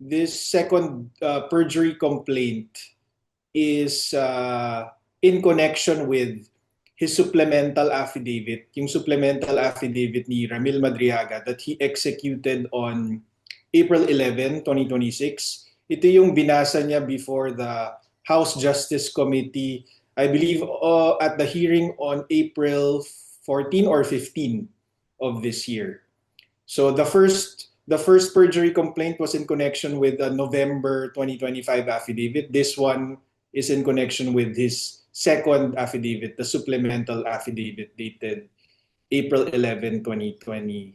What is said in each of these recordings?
this second perjury complaint is in connection with his supplemental affidavit, yung supplemental affidavit ni Ramil Madriaga that he executed on April 11, 2026. Ito yung binasa niya before the House Justice Committee, I believe at the hearing on April 14 or 15 of this year. So the first perjury complaint was in connection with the November 2025 affidavit. This one is in connection with his second affidavit, the supplemental affidavit dated April 11, 2026.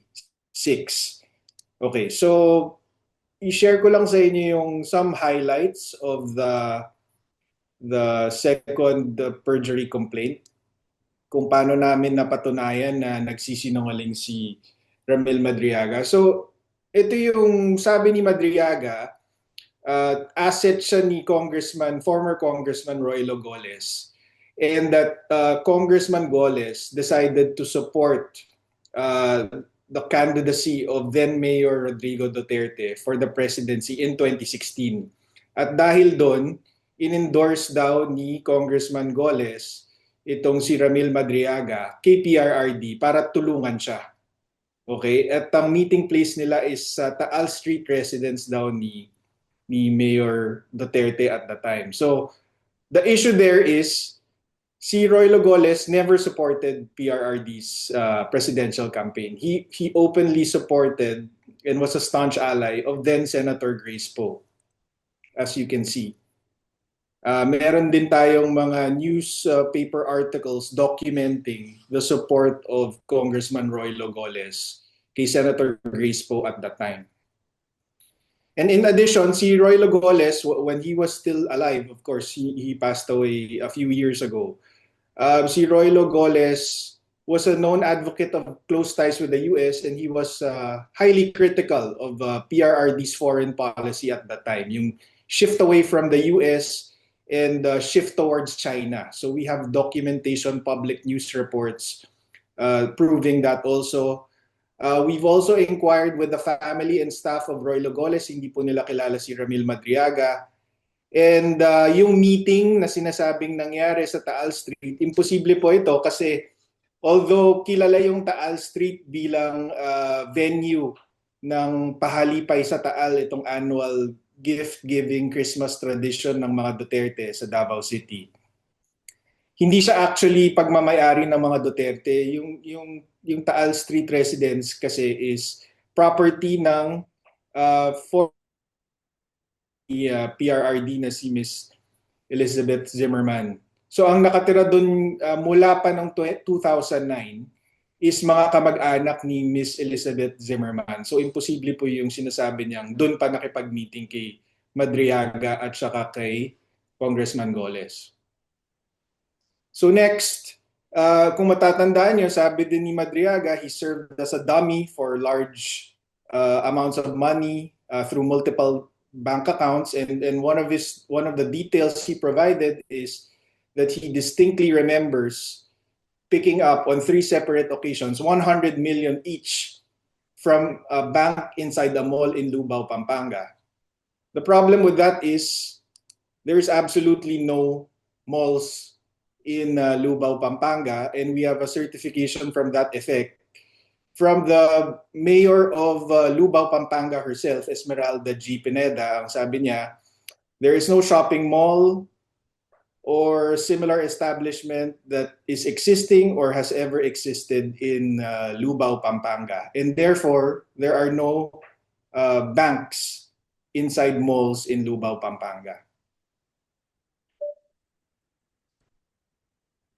Okay, so i-share ko lang sa inyo yung some highlights of the second perjury complaint, kung paano namin napatunayan na nagsisinungaling si Ramil Madriaga. So, ito yung sabi ni Madriaga, asset siya ni former Congressman Roy Logoles, and that Congressman Goles decided to support the candidacy of then Mayor Rodrigo Duterte for the presidency in 2016. At dahil doon, in-endorse daw ni Congressman Goles itong si Ramil Madriaga kay PRRD para tulungan siya. Okay? At ang meeting place nila is sa Taal Street residence daw ni Mayor Duterte at the time. So, the issue there is si Roy Logoles never supported PRRD's presidential campaign. He openly supported and was a staunch ally of then Senator Grace Poe, as you can see. Meron din tayong mga newspaper articles documenting the support of Congressman Roy Logoles kay Senator Grace Poe at that time. And in addition, si Roy Logoles, when he was still alive, of course, he passed away a few years ago. Si Roy Logoles was a known advocate of close ties with the US, and he was highly critical of PRRD's foreign policy at that time, yung shift away from the US and shift towards China. So we have documentation, public news reports proving that also. We've also inquired with the family and staff of Roy Logoles. Hindi po nila kilala si Ramil Madriaga. And yung meeting na sinasabing nangyari sa Taal Street, imposible po ito kasi although kilala yung Taal Street bilang venue ng pahalipay sa Taal, itong annual gift-giving Christmas tradition ng mga Duterte sa Davao City, hindi siya actually pagmamayari ng mga Duterte. Yung Taal Street residence kasi is property ng PRRD na si Miss Elizabeth Zimmerman. So ang nakatira doon mula pa ng 2009 is mga kamag-anak ni Miss Elizabeth Zimmerman. So imposible po yung sinasabi niyang doon pa nakipag-meeting kay Madriaga at saka kay Congressman Goles. So next, kung matatandaan niyo, sabi din ni Madriaga, he served as a dummy for large amounts of money through multiple bank accounts, and one of the details he provided is that he distinctly remembers picking up on 3 separate occasions 100 million each from a bank inside a mall in Lubao, Pampanga. The problem with that is there is absolutely no malls in Lubao, Pampanga, and we have a certification from that effect from the mayor of Lubao, Pampanga herself, Esmeralda G. Pineda. Ang sabi niya, there is no shopping mall or similar establishment that is existing or has ever existed in Lubao, Pampanga. And therefore, there are no banks inside malls in Lubao, Pampanga.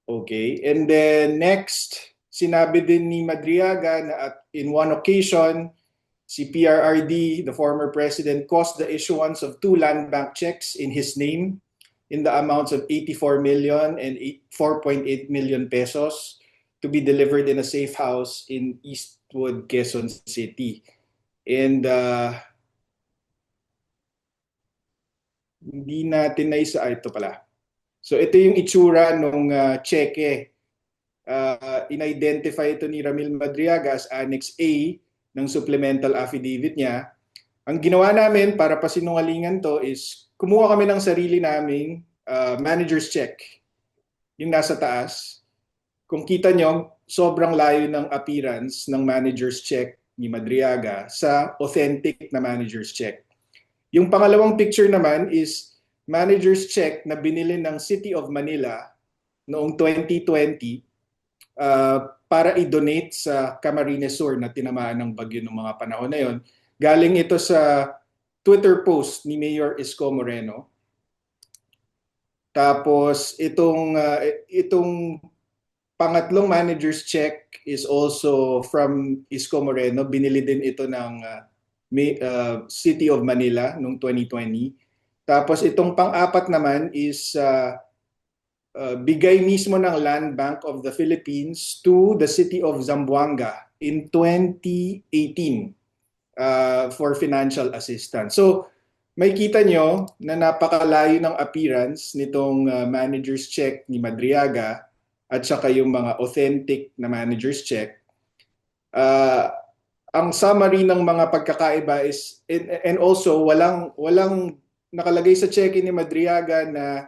Okay, and then next, sinabi din ni Madriaga na in one occasion, si PRRD, the former president, caused the issuance of 2 land bank checks in his name in the amounts of 84 million and 4.8 million pesos to be delivered in a safe house in Eastwood, Quezon City. And hindi natin ito pala. So ito yung itsura nung cheque. In-identify ito ni Ramil Madriaga as Annex A ng supplemental affidavit niya. Ang ginawa namin para pasinungalingan to is kumuha kami ng sarili naming manager's check, yung nasa taas. Kung kita nyo, sobrang layo ng appearance ng manager's check ni Madriaga sa authentic na manager's check. Yung pangalawang picture naman is manager's check na binili ng City of Manila noong 2020 para i-donate sa Camarines Sur na tinamaan ng bagyo ng mga panahon na yon. Galing ito sa Twitter post ni Mayor Isko Moreno. Tapos itong pangatlong manager's check is also from Isko Moreno. Binili din ito ng City of Manila noong 2020. Tapos itong pang-apat naman is bigay mismo ng Land Bank of the Philippines to the city of Zamboanga in 2018 for financial assistance. So may kita nyo na napakalayo ng appearance nitong manager's check ni Madriaga at saka yung mga authentic na manager's check. Ang summary ng mga pagkakaiba is, and also walang nakalagay sa check ni Madriaga na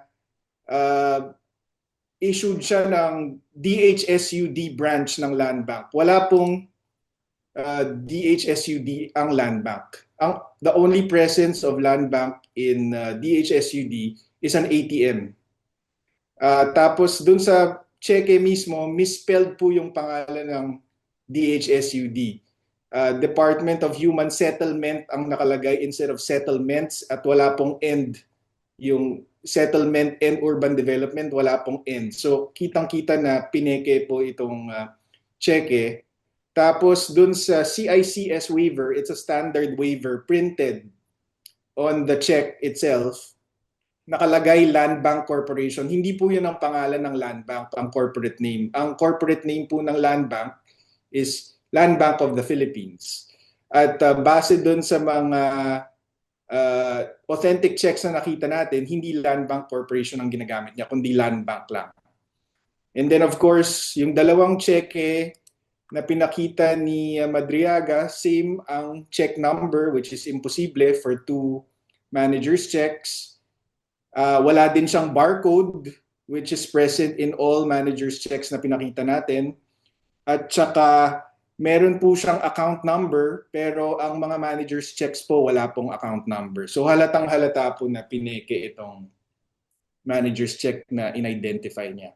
issued siya ng DHSUD branch ng Land Bank. Wala pong DHSUD ang Land Bank. The only presence of Land Bank in DHSUD is an ATM. Tapos dun sa cheque mismo, misspelled po yung pangalan ng DHSUD. Department of Human Settlement ang nakalagay instead of settlements at wala pong end. Yung settlement and urban development, wala pong end. So kitang-kita na pineke po itong cheque. Tapos dun sa CICS waiver, it's a standard waiver printed on the check itself. Nakalagay Land Bank Corporation. Hindi po yun ang pangalan ng Land Bank, ang corporate name. Ang corporate name po ng Land Bank is Land Bank of the Philippines. At base dun sa mga authentic checks na nakita natin, hindi Land Bank Corporation ang ginagamit niya, kundi Land Bank lang. And then of course, yung dalawang cheque na pinakita ni Madriaga, same ang check number, which is imposible for two managers' checks. Wala din siyang barcode, which is present in all managers' checks na pinakita natin. At saka meron po siyang account number, pero ang mga managers' checks po wala pong account number. So halatang halata po na pineke itong managers' check na in-identify niya.